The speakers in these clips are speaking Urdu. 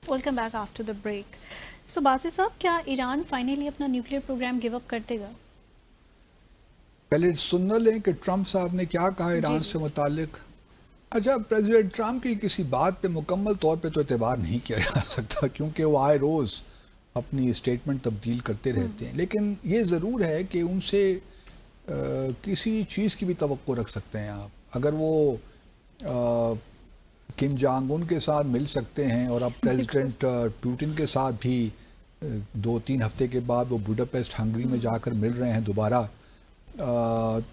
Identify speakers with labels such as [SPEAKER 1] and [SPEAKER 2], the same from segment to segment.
[SPEAKER 1] Welcome back after the break. So باسی صاحب, کیا ایران فائنلی اپنا نیوکلیئر پروگرام گیو اپ کر دے گا؟
[SPEAKER 2] پہلے سننا لیں کہ ٹرمپ صاحب نے کیا کہا ایران سے متعلق. اچھا, پریزیڈنٹ ٹرمپ کی کسی بات پہ مکمل طور پہ تو اعتبار نہیں کیا جا سکتا کیونکہ وہ آئے روز اپنی اسٹیٹمنٹ تبدیل کرتے رہتے ہیں, لیکن یہ ضرور ہے کہ ان سے کسی چیز کی بھی توقع رکھ سکتے ہیں آپ. اگر وہ کم جانگ ان کے ساتھ مل سکتے ہیں اور اب پریزیڈنٹ پوٹن کے ساتھ بھی 2-3 ہفتے کے بعد وہ بوڈاپیسٹ ہنگری میں جا کر مل رہے ہیں دوبارہ,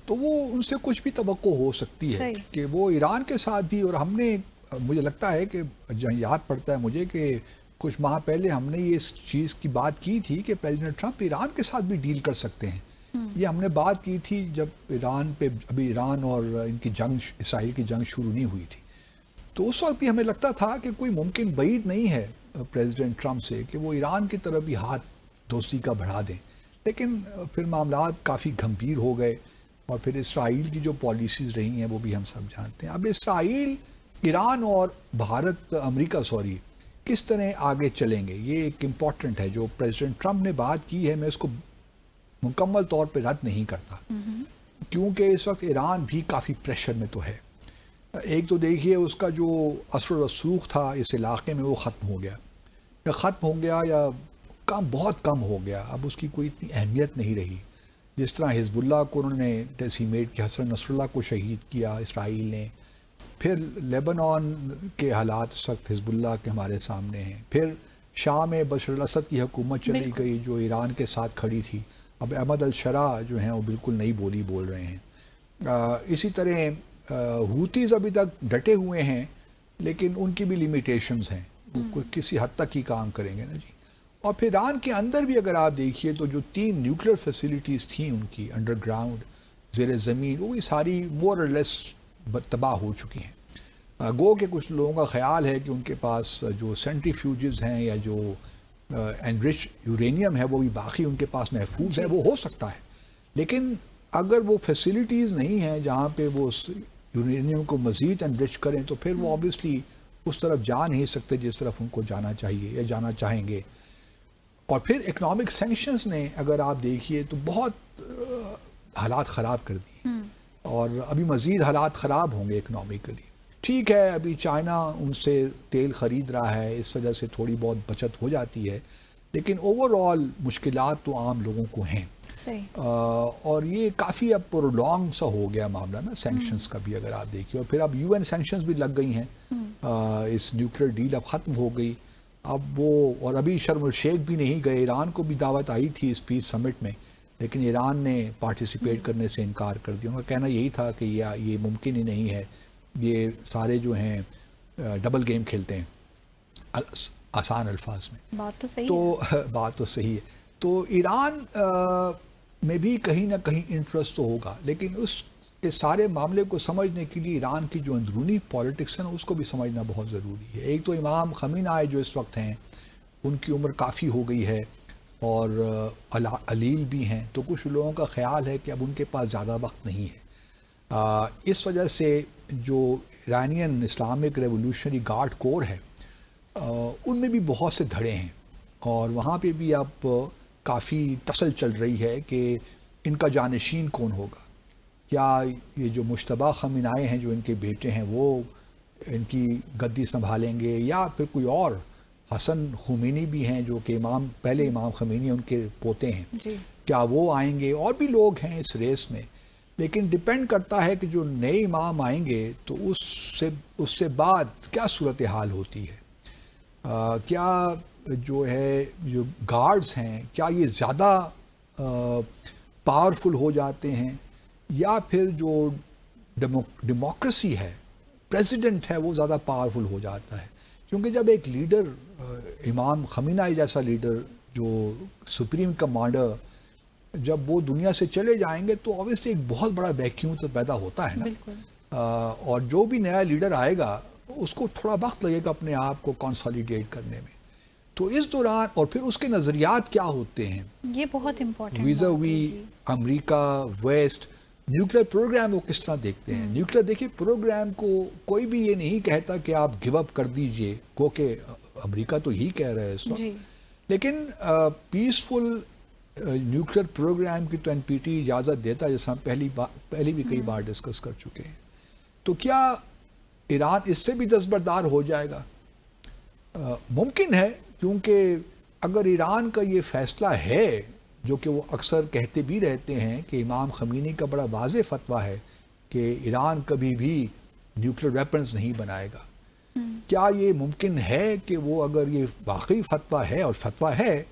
[SPEAKER 2] تو وہ ان سے کچھ بھی توقع ہو سکتی ہے کہ وہ ایران کے ساتھ بھی. اور ہم نے, مجھے لگتا ہے کہ یاد پڑتا ہے مجھے کہ کچھ ماہ پہلے ہم نے یہ اس چیز کی بات کی تھی کہ پریزیڈنٹ ٹرمپ ایران کے ساتھ بھی ڈیل کر سکتے ہیں. یہ ہم نے بات کی تھی جب ایران پہ ابھی ایران اور ان کی جنگ, اسرائیل کی جنگ شروع نہیں ہوئی تھی. تو اس وقت بھی ہمیں لگتا تھا کہ کوئی ممکن بعید نہیں ہے پریزیڈنٹ ٹرمپ سے کہ وہ ایران کی طرف بھی ہاتھ دوستی کا بڑھا دیں. لیکن پھر معاملات کافی گھمبیر ہو گئے اور پھر اسرائیل کی جو پالیسیز رہی ہیں وہ بھی ہم سب جانتے ہیں. اب اسرائیل, ایران اور بھارت, امریکہ کس طرح آگے چلیں گے, یہ ایک امپورٹنٹ ہے. جو پریزیڈنٹ ٹرمپ نے بات کی ہے میں اس کو مکمل طور پہ رد نہیں کرتا کیونکہ اس وقت ایران بھی کافی پریشر میں تو ہے. ایک تو دیکھیے اس کا جو اثر و رسوخ تھا اس علاقے میں وہ ختم ہو گیا, یا بہت کم ہو گیا. اب اس کی کوئی اتنی اہمیت نہیں رہی. جس طرح حزب اللہ کو انہوں نے ڈیسیمیٹ کیا, حسن نصر اللہ کو شہید کیا اسرائیل نے. پھر لیبنان کے حالات اس وقت حزب اللہ کے ہمارے سامنے ہیں. پھر شام میں بشار الاسد کی حکومت چلی گئی جو ایران کے ساتھ کھڑی تھی. اب احمد الشرع جو ہیں وہ بالکل نئی بولی بول رہے ہیں. اسی طرح ہوتیز ابھی تک ڈٹے ہوئے ہیں لیکن ان کی بھی لیمیٹیشنز ہیں, وہ کسی حد تک ہی کام کریں گے نا جی. اور پھر ایران کے اندر بھی اگر آپ دیکھیے تو جو 3 نیوکلیئر فیسیلیٹیز تھیں ان کی انڈر گراؤنڈ, زیر زمین, وہ بھی ساری مور اور لیس تباہ ہو چکی ہیں. گو کہ کچھ لوگوں کا خیال ہے کہ ان کے پاس جو سینٹریفیوجز ہیں یا جو انرچ یورینیم ہے وہ بھی باقی ان کے پاس محفوظ ہے, وہ ہو سکتا ہے. لیکن اگر وہ فیسیلیٹیز نہیں ہیں جہاں پہ وہ یورینیم کو مزید انرچ کریں تو پھر وہ آبویسلی اس طرف جا نہیں سکتے جس طرف ان کو جانا چاہیے یا جانا چاہیں گے. اور پھر اکنامک سینکشنز نے اگر آپ دیکھیے تو بہت حالات خراب کر دی اور ابھی مزید حالات خراب ہوں گے اکنامکلی. ٹھیک ہے ابھی چائنا ان سے تیل خرید رہا ہے, اس وجہ سے تھوڑی بہت بچت ہو جاتی ہے, لیکن اوور آل مشکلات تو عام لوگوں کو ہیں. اور یہ کافی اب پرولونگ سا ہو گیا معاملہ نا سینکشنز کا بھی اگر آپ دیکھیے. اور پھر اب UN سینکشنز بھی لگ گئی ہیں, اس نیوکلیئر ڈیل اب ختم ہو گئی. اب وہ, اور ابھی شرم الشیخ بھی نہیں گئے. ایران کو بھی دعوت آئی تھی اس پیس سمٹ میں لیکن ایران نے پارٹیسپیٹ کرنے سے انکار کر دیا. ان کا کہنا یہی تھا کہ یہ ممکن ہی نہیں ہے, یہ سارے جو ہیں ڈبل گیم کھیلتے ہیں آسان الفاظ میں. بات تو صحیح ہے. تو ایران میں بھی کہیں نہ کہیں انٹرسٹ تو ہوگا, لیکن اس سارے معاملے کو سمجھنے کے لیے ایران کی جو اندرونی پالیٹکس ہے نا اس کو بھی سمجھنا بہت ضروری ہے. ایک تو امام خمینی جو اس وقت ہیں ان کی عمر کافی ہو گئی ہے اور علیل بھی ہیں, تو کچھ لوگوں کا خیال ہے کہ اب ان کے پاس زیادہ وقت نہیں ہے. اس وجہ سے جو ایرانین اسلامک ریولوشنری گارڈ کور ہے ان میں بھی بہت سے دھڑے ہیں اور وہاں پہ بھی اب کافی ٹسل چل رہی ہے کہ ان کا جانشین کون ہوگا. کیا یہ جو مجتبیٰ خامنہئی ہیں جو ان کے بیٹے ہیں وہ ان کی گدی سنبھالیں گے یا پھر کوئی اور, حسن خمینی بھی ہیں جو کہ پہلے امام خمینی ان کے پوتے ہیں, کیا وہ آئیں گے؟ اور بھی لوگ ہیں اس ریس میں. لیکن ڈپینڈ کرتا ہے کہ جو نئے امام آئیں گے تو اس سے بعد کیا صورتحال ہوتی ہے. کیا جو ہے جو گارڈز ہیں کیا یہ زیادہ پاورفل ہو جاتے ہیں یا پھر جو ڈیموکریسی ہے, پریزیڈنٹ ہے, وہ زیادہ پاورفل ہو جاتا ہے. کیونکہ جب ایک لیڈر, امام خامنہئی جیسا لیڈر جو سپریم کمانڈر, جب وہ دنیا سے چلے جائیں گے تو obviously ایک بہت بڑا ویکیوم تو پیدا ہوتا ہے نا. اور جو بھی نیا لیڈر آئے گا اس کو تھوڑا وقت لگے گا اپنے آپ کو کنسالیڈیٹ کرنے میں. تو اس دوران اور پھر اس کے نظریات کیا ہوتے ہیں,
[SPEAKER 1] یہ بہت امپورٹنٹ
[SPEAKER 2] ویزا وی امریکہ ویسٹ, نیوکلیر پروگرام وہ کس طرح دیکھتے ہیں. نیوکلیر دیکھیے پروگرام کو کوئی بھی یہ نہیں کہتا کہ آپ گیو اپ کر دیجئے، کہ امریکہ تو یہی کہہ رہا ہے اس وقت.
[SPEAKER 1] جی
[SPEAKER 2] لیکن پیسفل نیوکلیر پروگرام کی تو این پی ٹی اجازت دیتا ہے، جیسا ہم پہلی بھی کئی بار ڈسکس کر چکے ہیں. تو کیا ایران اس سے بھی دستبردار ہو جائے گا؟ ممکن ہے، کیونکہ اگر ایران کا یہ فیصلہ ہے، جو کہ وہ اکثر کہتے بھی رہتے ہیں کہ امام خمینی کا بڑا واضح فتویٰ ہے کہ ایران کبھی بھی نیوکلیر ویپنز نہیں بنائے گا. کیا یہ ممکن ہے کہ وہ اگر یہ واقعی فتویٰ ہے، اور فتویٰ ہے،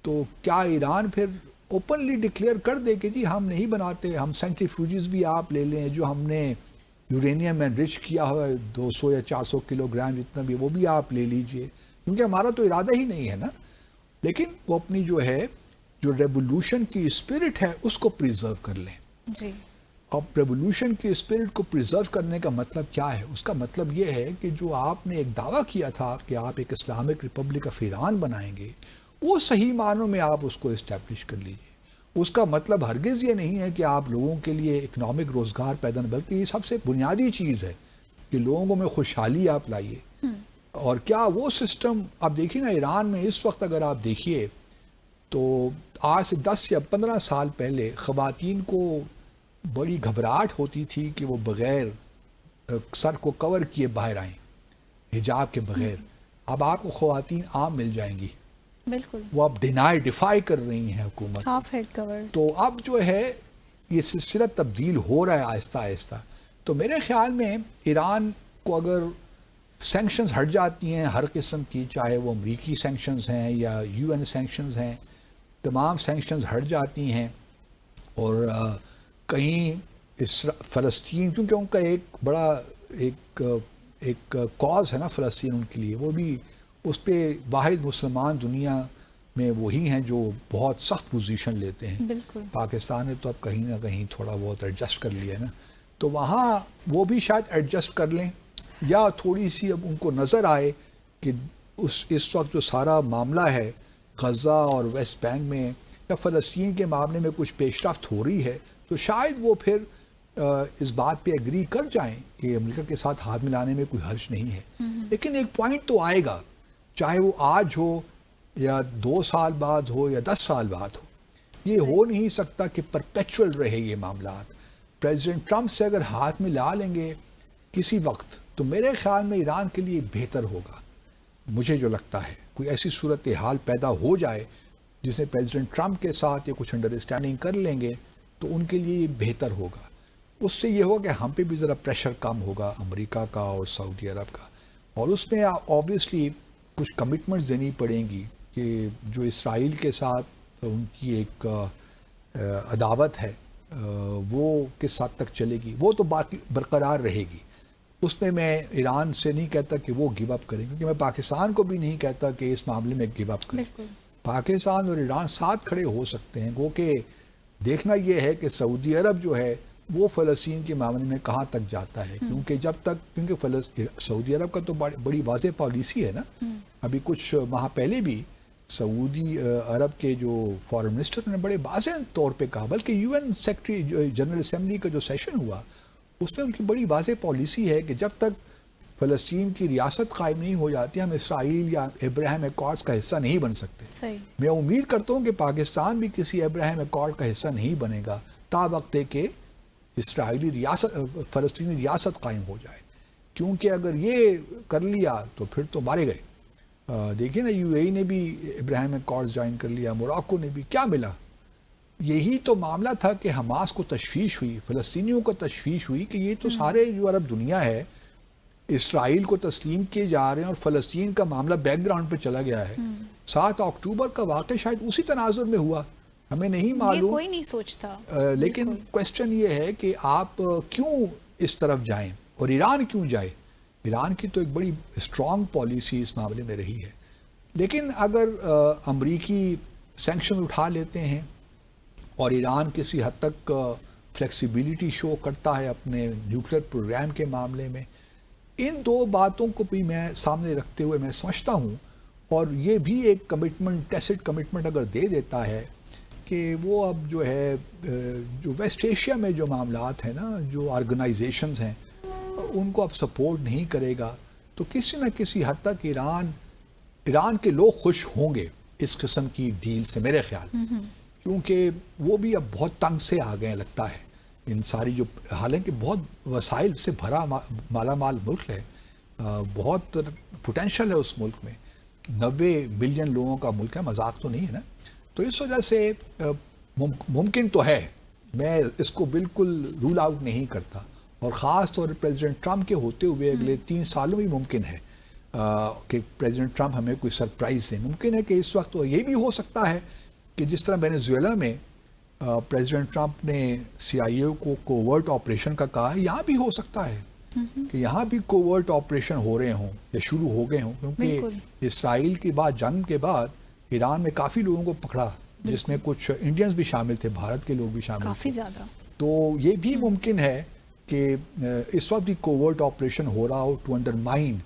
[SPEAKER 2] تو کیا ایران پھر اوپنلی ڈکلیئر کر دے کہ جی ہم نہیں بناتے، ہم سینٹریفیوجز بھی آپ لے لیں، جو ہم نے یورینیم انرچ کیا ہوا ہے 200 یا 400 کلو گرام جتنا بھی، وہ بھی آپ لے لیجئے، کیونکہ ہمارا تو ارادہ ہی نہیں ہے نا. لیکن وہ اپنی جو ریولوشن کی اسپرٹ ہے اس کو پریزرو کر لیں.
[SPEAKER 1] جی
[SPEAKER 2] اب ریولوشن کی اسپرٹ کو پریزرو کرنے کا مطلب کیا ہے؟ اس کا مطلب یہ ہے کہ جو آپ نے ایک دعویٰ کیا تھا کہ آپ ایک اسلامک ریپبلک آف ایران بنائیں گے، وہ صحیح معنوں میں آپ اس کو اسٹیبلش کر لیجیے. اس کا مطلب ہرگز یہ نہیں ہے کہ آپ لوگوں کے لیے اکنامک روزگار پیدا نہ، بلکہ یہ سب سے بنیادی چیز ہے کہ لوگوں میں خوشحالی آپ لائیے. اور کیا وہ سسٹم آپ دیکھیے نا، ایران میں اس وقت اگر آپ دیکھیے تو آج سے 10 یا 15 سال پہلے خواتین کو بڑی گھبراہٹ ہوتی تھی کہ وہ بغیر سر کو کور کیے باہر آئیں، حجاب کے بغیر. اب آپ کو خواتین عام مل جائیں گی،
[SPEAKER 1] بالکل،
[SPEAKER 2] وہ اب ڈیفائی کر رہی ہیں حکومت.
[SPEAKER 1] ہاف ہیڈ کور.
[SPEAKER 2] تو اب جو ہے یہ سلسلہ تبدیل ہو رہا ہے آہستہ آہستہ. تو میرے خیال میں ایران کو اگر سینکشنز ہٹ جاتی ہیں ہر قسم کی، چاہے وہ امریکی سینکشنز ہیں یا یو این سینکشنز ہیں، تمام سینکشنز ہٹ جاتی ہیں، اور کہیں فلسطین، کیونکہ ان کا ایک بڑا ایک کاز ہے نا فلسطین ان کے لیے، وہ بھی اس پہ واحد مسلمان دنیا میں وہی ہیں جو بہت سخت پوزیشن لیتے ہیں.
[SPEAKER 1] بالکل.
[SPEAKER 2] پاکستان نے تو اب کہیں نہ کہیں تھوڑا بہت ایڈجسٹ کر لیا ہے نا، تو وہاں وہ بھی شاید ایڈجسٹ کر لیں، یا تھوڑی سی اب ان کو نظر آئے کہ اس وقت جو سارا معاملہ ہے غزہ اور ویسٹ بینک میں یا فلسطین کے معاملے میں کچھ پیش رفت ہو رہی ہے، تو شاید وہ پھر اس بات پہ ایگری کر جائیں کہ امریکہ کے ساتھ ہاتھ ملانے میں کوئی حرج نہیں ہے. لیکن ایک پوائنٹ تو آئے گا، چاہے وہ آج ہو یا 2 سال بعد ہو یا 10 سال بعد ہو، یہ ہو نہیں سکتا کہ پرپیچول رہے یہ معاملات. پریزیڈنٹ ٹرمپ سے اگر ہاتھ ملا لیں گے کسی وقت، تو میرے خیال میں ایران کے لیے بہتر ہوگا. مجھے جو لگتا ہے کوئی ایسی صورتحال پیدا ہو جائے جس میں پریزیڈنٹ ٹرمپ کے ساتھ یہ کچھ انڈرسٹینڈنگ کر لیں گے، تو ان کے لیے یہ بہتر ہوگا. اس سے یہ ہوگا کہ ہم پہ بھی ذرا پریشر کم ہوگا امریکہ کا اور سعودی عرب کا، اور اس میں آبویسلی کچھ کمٹمنٹس دینی پڑیں گی کہ جو اسرائیل کے ساتھ ان کی ایک عداوت ہے وہ کس حد تک چلے گی، وہ تو باقی برقرار رہے گی. اس میں ایران سے نہیں کہتا کہ وہ گیو اپ کریں، کیونکہ میں پاکستان کو بھی نہیں کہتا کہ اس معاملے میں گیو اپ کریں. پاکستان اور ایران ساتھ کھڑے ہو سکتے ہیں، گو کہ دیکھنا یہ ہے کہ سعودی عرب جو ہے وہ فلسطین کے معاملے میں کہاں تک جاتا ہے. کیونکہ سعودی عرب کا تو بڑی واضح پالیسی ہے نا. ابھی کچھ ماہ پہلے بھی سعودی عرب کے جو فارن منسٹر نے بڑے واضح طور پہ کہا، بلکہ U N secretary general assembly کا جو سیشن ہوا اس میں ان کی بڑی واضح پالیسی ہے کہ جب تک فلسطین کی ریاست قائم نہیں ہو جاتی ہم اسرائیل یا ابراہیم ایکارڈز کا حصہ نہیں بن سکتے.
[SPEAKER 1] صحیح.
[SPEAKER 2] میں امید کرتا ہوں کہ پاکستان بھی کسی ابراہیم ایکارڈ کا حصہ نہیں بنے گا تا وقت کہ اسرائیلی ریاست فلسطینی ریاست قائم ہو جائے، کیونکہ اگر یہ کر لیا تو پھر تو مارے گئے. دیکھیں نا، یو اے ای نے بھی ابراہیم ایکارڈز جوائن کر لیا، موراکو نے بھی. کیا ملا؟ یہی تو معاملہ تھا کہ حماس کو تشویش ہوئی، فلسطینیوں کو تشویش ہوئی کہ یہ تو سارے جو عرب دنیا ہے اسرائیل کو تسلیم کیے جا رہے ہیں اور فلسطین کا معاملہ بیک گراؤنڈ پہ چلا گیا ہے. 7 اکتوبر کا واقعہ شاید اسی تناظر میں ہوا، ہمیں نہیں معلوم،
[SPEAKER 1] کوئی نہیں سوچتا.
[SPEAKER 2] لیکن کوشچن یہ ہے کہ آپ کیوں اس طرف جائیں اور ایران کیوں جائے. ایران کی تو ایک بڑی اسٹرانگ پالیسی اس معاملے میں رہی ہے. لیکن اگر امریکی سینکشن اٹھا لیتے ہیں اور ایران کسی حد تک فلیکسیبلٹی شو کرتا ہے اپنے نیوکلیر پروگرام کے معاملے میں، ان 2 باتوں کو بھی میں سامنے رکھتے ہوئے میں سمجھتا ہوں، اور یہ بھی ایک کمٹمنٹ، ٹیسٹ کمٹمنٹ اگر دے دیتا ہے کہ وہ اب جو ہے جو ویسٹ ایشیا میں جو معاملات ہیں نا، جو آرگنائزیشنز ہیں ان کو اب سپورٹ نہیں کرے گا، تو کسی نہ کسی حد تک ایران کے لوگ خوش ہوں گے اس قسم کی ڈیل سے، میرے خیال، کیونکہ وہ بھی اب بہت تنگ سے آ گئے لگتا ہے ان ساری جو، حالانکہ بہت وسائل سے بھرا مالا مال ملک ہے، بہت پوٹینشل ہے اس ملک میں، 90 ملین لوگوں کا ملک ہے، مذاق تو نہیں ہے نا. تو اس وجہ سے ممکن تو ہے، میں اس کو بالکل رول آؤٹ نہیں کرتا، اور خاص طور پر پریزیڈنٹ ٹرمپ کے ہوتے ہوئے اگلے 3 سالوں میں ممکن ہے کہ پریزیڈنٹ ٹرمپ ہمیں کوئی سرپرائز دیں. ممکن ہے کہ اس وقت یہ بھی ہو سکتا ہے کہ جس طرح وینیزویلا میں پریزیڈنٹ ٹرمپ نے سی آئی اے کو کوورٹ آپریشن کا کہا ہے، یہاں بھی ہو سکتا ہے کہ یہاں بھی کوورٹ آپریشن ہو رہے ہوں یا شروع ہو گئے ہوں، کیونکہ اسرائیل کے بعد، جنگ کے بعد ایران میں کافی لوگوں کو پکڑا، جس میں کچھ انڈینز بھی شامل تھے، بھارت کے لوگ بھی شامل تھے
[SPEAKER 1] کافی زیادہ.
[SPEAKER 2] تو یہ بھی ممکن ہے کہ اس وقت بھی کوورٹ آپریشن ہو رہا ہو to undermine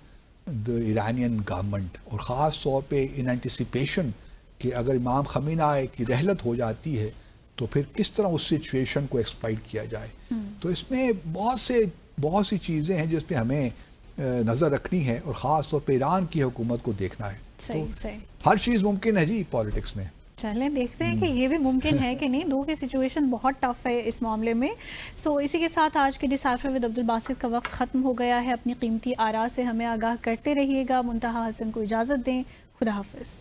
[SPEAKER 2] the Iranian government, اور خاص طور پہ ان اینٹیسپیشن کہ اگر امام خمینہ کی رحلت ہو جاتی ہے تو پھر کس طرح اس سچویشن کو ایکسپلائٹ کیا جائے. تو اس میں بہت سی چیزیں ہیں جس پہ ہمیں نظر رکھنی ہے، اور خاص طور پہ ایران کی حکومت کو دیکھنا ہے.
[SPEAKER 1] صحیح.
[SPEAKER 2] ہر چیز ممکن ہے جی پالیٹکس میں.
[SPEAKER 1] چلیں دیکھتے ہیں کہ یہ بھی ممکن ہے کہ نہیں. دو کی سچویشن بہت ٹف ہے اس معاملے میں. اسی کے ساتھ آج کے ڈیسائفر ود عبدالباسط کا وقت ختم ہو گیا ہے. اپنی قیمتی آراء سے ہمیں آگاہ کرتے رہیے گا. منتہا حسن کو اجازت دیں. خدا حافظ.